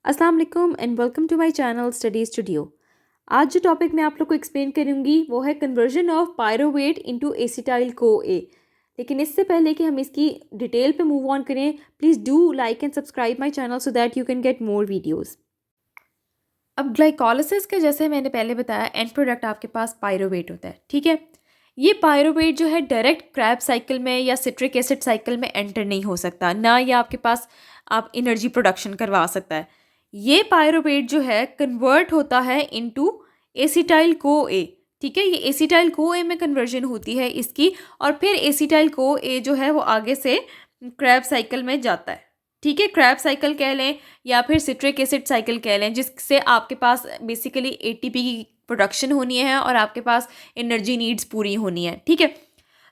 अस्सलाम वालेकुम and welcome to my channel study studio. आज जो टॉपिक मैं आप लोग को एक्सप्लेन करूंगी वो है conversion of pyruvate into acetyl CoA. लेकिन इससे पहले कि हम इसकी डिटेल पे मूव ऑन करें, please do like and subscribe my channel so that you can get more videos. अब ग्लाइकोलिसिस के जैसे मैंने पहले बताया एंड प्रोडक्ट आपके पास पायरोवेट होता है, ठीक है। ये पायरोवेट जो है डायरेक्ट क्रैब साइकिल में या सिट्रिक एसिड साइकिल में एंटर नहीं हो सकता, ना ये आपके पास आप एनर्जी प्रोडक्शन करवा सकता है। ये पायरोवेट जो है कन्वर्ट होता है इनटू एसिटाइल को ए, ठीक है। ये एसिटाइल को ए में कन्वर्जन होती है इसकी, और फिर एसिटाइल को ए जो है वो आगे से क्रैब साइकिल में जाता है, ठीक है। क्रैब साइकिल कह लें या फिर सिट्रिक एसिड साइकिल कह लें, जिससे आपके पास बेसिकली एटीपी की प्रोडक्शन होनी है और आपके पास एनर्जी नीड्स पूरी होनी है, ठीक है।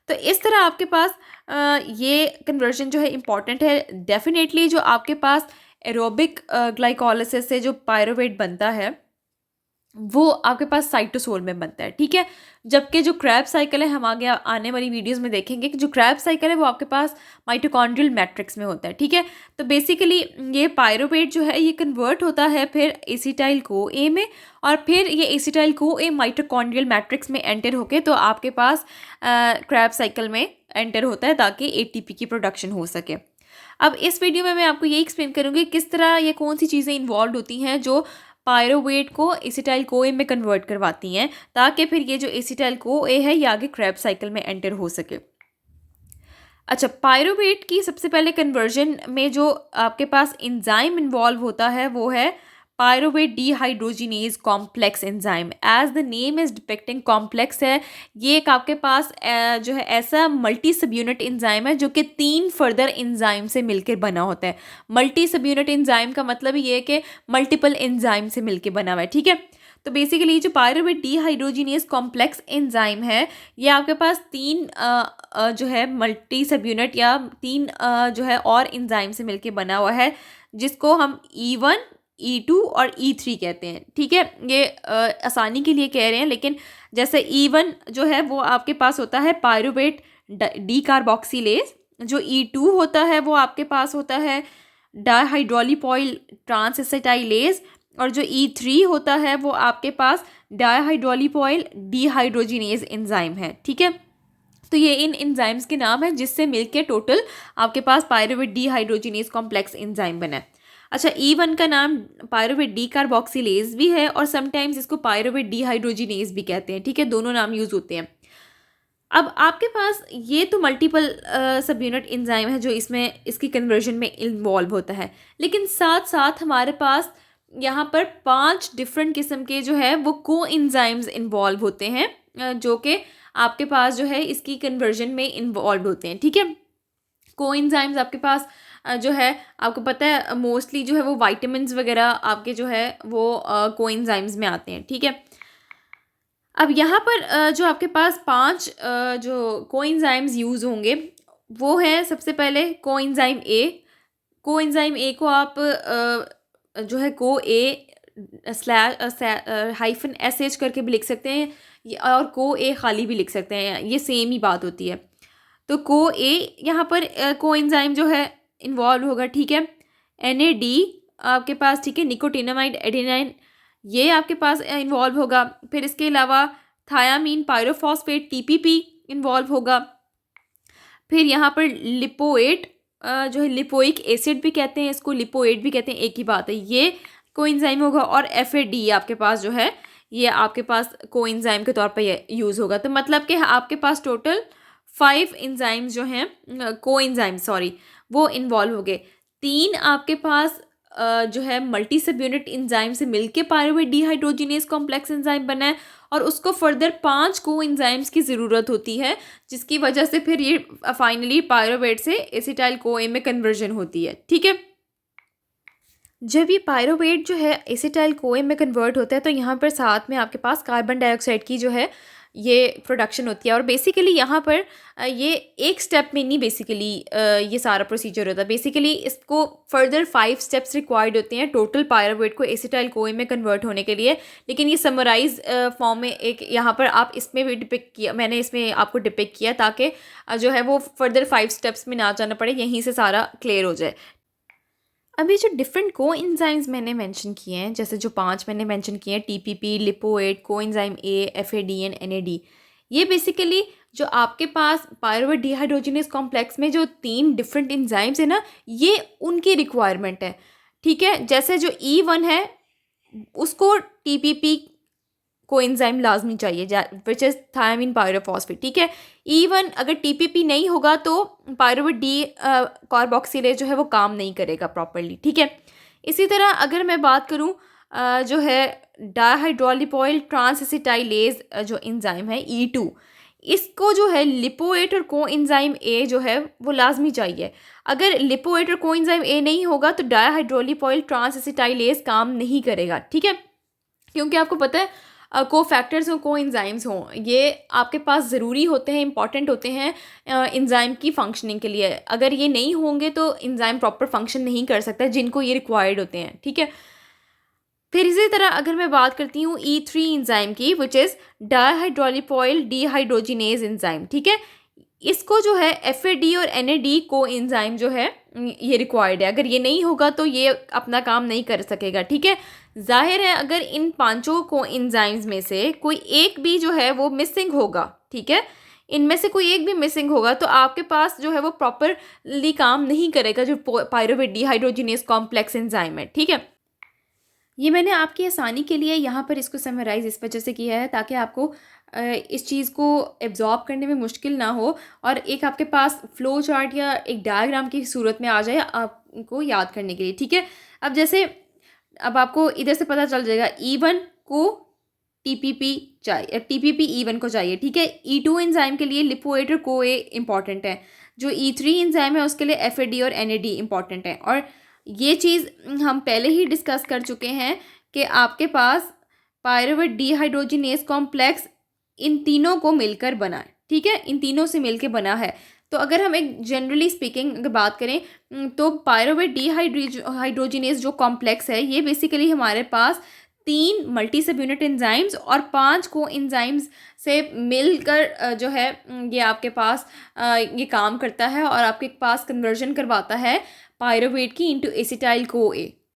तो इस तरह आपके पास ये कन्वर्जन जो है इम्पॉर्टेंट है। डेफिनेटली जो आपके पास एरोबिक ग्लाइकोलिसिस से जो पायरोवेट बनता है वो आपके पास साइटोसोल में बनता है, ठीक है। जबकि जो क्रैब साइकिल है, हम आगे आने वाली वीडियोस में देखेंगे कि जो क्रैब साइकिल है वो आपके पास माइटोकॉन्ड्रियल मैट्रिक्स में होता है, ठीक है। तो बेसिकली ये पायरोवेट जो है ये कन्वर्ट होता है फिर एसिटाइल को ए में, और फिर ये एसिटाइल को ए माइटोकॉन्ड्रियल मैट्रिक्स में एंटर होके तो आपके पास क्रैब साइकिल में एंटर होता है ताकि एटीपी की प्रोडक्शन हो सके। अब इस वीडियो में मैं आपको ये एक्सप्लेन करूँगी किस तरह ये कौन सी चीज़ें इन्वॉल्व होती हैं जो पायरोवेट को एसिटाइल को ए में कन्वर्ट करवाती हैं, ताकि फिर ये जो एसिटाइल को ए है ये आगे क्रैब साइकिल में एंटर हो सके। अच्छा, पायरोवेट की सबसे पहले कन्वर्जन में जो आपके पास एंजाइम इन्वॉल्व होता है वो है pyruvate dehydrogenase complex enzyme. As the name is depicting complex है। ये एक आपके पास जो है ऐसा मल्टी सब यूनिट एंजाइम है जो कि 3 फर्दर एंजाइम से मिलकर बना होता है। मल्टी सब यूनिट एंजाइम का मतलब ये है कि मल्टीपल एंजाइम से मिलकर बना हुआ है, ठीक है। तो बेसिकली जो पायरोवेट डीहाइड्रोजिनेज कॉम्प्लेक्स एंजाइम है ये आपके पास 3 जो है मल्टी सब यूनिट या 3 जो है और एंजाइम से मिलकर बना हुआ है, जिसको हम E1 E2 और E3 कहते हैं, ठीक है। ये आसानी के लिए कह रहे हैं, लेकिन जैसे E1 जो है वो आपके पास होता है पायरोवेट डी कार्बोक्सिलेज, जो E2 होता है वो आपके पास होता है डाइहाइड्रोलिपोइल ट्रांसएसिटाइलेज, और जो E3 होता है वो आपके पास डाइहाइड्रोलिपोइल डीहाइड्रोजिनेज एंजाइम है, ठीक है। तो ये इन एंजाइम्स के नाम है जिससे मिलके टोटल आपके पास पायरोवेट डीहाइड्रोजिनेज कॉम्प्लेक्स एंजाइम बना है। अच्छा, E1 का नाम पायरोवेट डी कार्बोक्सिलेज भी है और समटाइम्स इसको पायरोवेट डीहाइड्रोजिनेज भी कहते हैं, ठीक है। दोनों नाम यूज़ होते हैं। अब आपके पास ये तो मल्टीपल सब यूनिट एंजाइम है जो इसमें इसकी कन्वर्जन में इन्वॉल्व होता है, लेकिन साथ साथ हमारे पास यहाँ पर 5 डिफरेंट किस्म के जो है वो को एंजाइम्स इन्वॉल्व होते हैं, जो कि आपके पास जो है इसकी कन्वर्जन में इन्वॉल्व होते हैं, ठीक है। को एंजाइम्स आपके पास जो है आपको पता है मोस्टली जो है वो वाइटामिन्स वगैरह आपके जो है वो को एंजाइम्स में आते हैं, ठीक है। अब यहाँ पर जो आपके पास 5 जो कोएंजाइम्स यूज़ होंगे वो है सबसे पहले कोएंजाइम ए। कोएंजाइम ए को आप जो है को A slash hyphen S H करके भी लिख सकते हैं, और को ए खाली भी लिख सकते हैं, ये सेम ही बात होती है। तो को ए यहाँ पर कोएंजाइम जो है इन्वॉल्व होगा, ठीक है। NAD आपके पास, ठीक है। निकोटिनामाइड एडेनाइन ये आपके पास इन्वॉल्व होगा। फिर इसके अलावा थायामीन पायरोफॉस्फेट TPP इन्वॉल्व होगा। फिर यहाँ पर लिपोएट जो है लिपोइक एसिड भी कहते हैं इसको, लिपोएट भी कहते हैं, एक ही बात है, ये कोएंजाइम होगा। और FAD आपके पास जो है ये आपके पास कोएंजाइम के तौर पर यूज़ होगा। तो मतलब कि आपके पास टोटल 5 एंजाइम्स जो हैं कोएंजाइम सॉरी वो इन्वॉल्व हो गए। 3 आपके पास जो है मल्टी सब यूनिट एंजाइम से मिलके पायरोवेट डीहाइड्रोजिनेज कॉम्प्लेक्स एंजाइम बना है, और उसको फर्दर 5 को एंजाइम्स की ज़रूरत होती है, जिसकी वजह से फिर ये फाइनली पायरोवेट से एसिटाइल को ए में कन्वर्जन होती है, ठीक है। जब ये पायरोवेट जो है एसिटाइल को ए में कन्वर्ट होता है तो यहाँ पर साथ में आपके पास कार्बन डाइऑक्साइड की जो है ये प्रोडक्शन होती है। और बेसिकली यहाँ पर ये एक स्टेप में नहीं बेसिकली ये सारा प्रोसीजर होता है। बेसिकली इसको फर्दर 5 स्टेप्स रिक्वायर्ड होते हैं टोटल पायरोवेट को एसिटाइल को ए में कन्वर्ट होने के लिए, लेकिन ये समराइज फॉर्म में एक यहाँ पर आप इसमें भी डिपिक्ट किया, मैंने इसमें आपको डिपिक्ट किया ताकि जो है वो फर्दर 5 स्टेप्स में ना जाना पड़े, यहीं से सारा क्लियर हो जाए। अब ये जो डिफरेंट को एंजाइम्स मैंने मेंशन किए हैं, जैसे जो 5 मैंने मेंशन किए हैं, टीपीपी, लिपोएट, को enzyme A, FAD and NAD, ये बेसिकली जो आपके पास पायरुवेट डिहाइड्रोजिनेज कॉम्प्लेक्स में जो 3 डिफरेंट एंजाइम्स है ना, ये उनकी रिक्वायरमेंट है। ठीक है, जैसे जो E1 है उसको टीपीपी कोएंजाइम लाजमी चाहिए, विच इज़ थायमिन पायरोफॉस्फेट। ठीक है, E1 अगर टीपीपी नहीं होगा तो पायरुवेट डी कार्बोक्सिलेज जो है वो काम नहीं करेगा प्रॉपरली। ठीक है, इसी तरह अगर मैं बात करूँ जो है डायहाइड्रोलिपोइल ट्रांसएसिटाइलेज जो एंजाइम है E2, इसको जो है लिपोएट और कोएंजाइम ए जो है वो लाजमी चाहिए। अगर लिपोएट और कोएंजाइम ए नहीं होगा तो डायहाइड्रोलिपोइल ट्रांसएसिटाइलेज काम नहीं करेगा। ठीक है, क्योंकि आपको पता है को फैक्टर्स हों, को एंजाइम्स हों, ये आपके पास ज़रूरी होते हैं, इंपॉर्टेंट होते हैं एंजाइम की फंक्शनिंग के लिए। अगर ये नहीं होंगे तो एंजाइम प्रॉपर फंक्शन नहीं कर सकता, जिनको ये रिक्वायर्ड होते हैं। ठीक है, फिर इसी तरह अगर मैं बात करती हूँ E3 एंजाइम की, विच इज़ डायहाइड्रोलिपोइल डिहाइड्रोजिनेज एंजाइम। ठीक है, इसको जो है एफएडी और एनएडी को एंजाइम जो है ये रिक्वायर्ड है। अगर ये नहीं होगा तो ये अपना काम नहीं कर सकेगा। ठीक है, जाहिर है अगर इन पांचों को एंजाइम्स में से कोई एक भी जो है वो मिसिंग होगा, ठीक है, इनमें से कोई एक भी मिसिंग होगा तो आपके पास जो है वो प्रॉपरली काम नहीं करेगा जो पायरुवेट डिहाइड्रोजिनेज कॉम्प्लेक्स एंजाइम है। ठीक है, ये मैंने आपकी आसानी के लिए यहाँ पर इसको समराइज़ इस वजह से किया है ताकि आपको इस चीज़ को एब्जॉर्ब करने में मुश्किल ना हो और एक आपके पास फ्लो चार्ट या एक डायग्राम की सूरत में आ जाए आपको याद करने के लिए। ठीक है, अब जैसे अब आपको इधर से पता चल जाएगा E1 को टीपीपी चाहिए, टीपीपी E1 को चाहिए। ठीक है, E2 एंजाइम के लिए लिपोएट और कोए इंपॉर्टेंट है, जो E3 एंजाइम है उसके लिए एफएडी और एनएडी इंपॉर्टेंट है। और ये चीज़ हम पहले ही डिस्कस कर चुके हैं कि आपके पास पायरुवेट डिहाइड्रोजिनेज कॉम्प्लेक्स इन तीनों को मिलकर बना है। ठीक है, इन तीनों से मिलकर बना है। तो अगर हम एक जनरली स्पीकिंग अगर बात करें तो पायरुवेट डिहाइड्रोजिनेज जो कॉम्प्लेक्स है ये बेसिकली हमारे पास 3 मल्टी सब यूनिट एंजाइम्स और 5 को एंजाइम्स से मिलकर जो है ये आपके पास ये काम करता है और आपके पास कन्वर्जन करवाता है पायरुवेट की इनटू एसिटाइल को ए।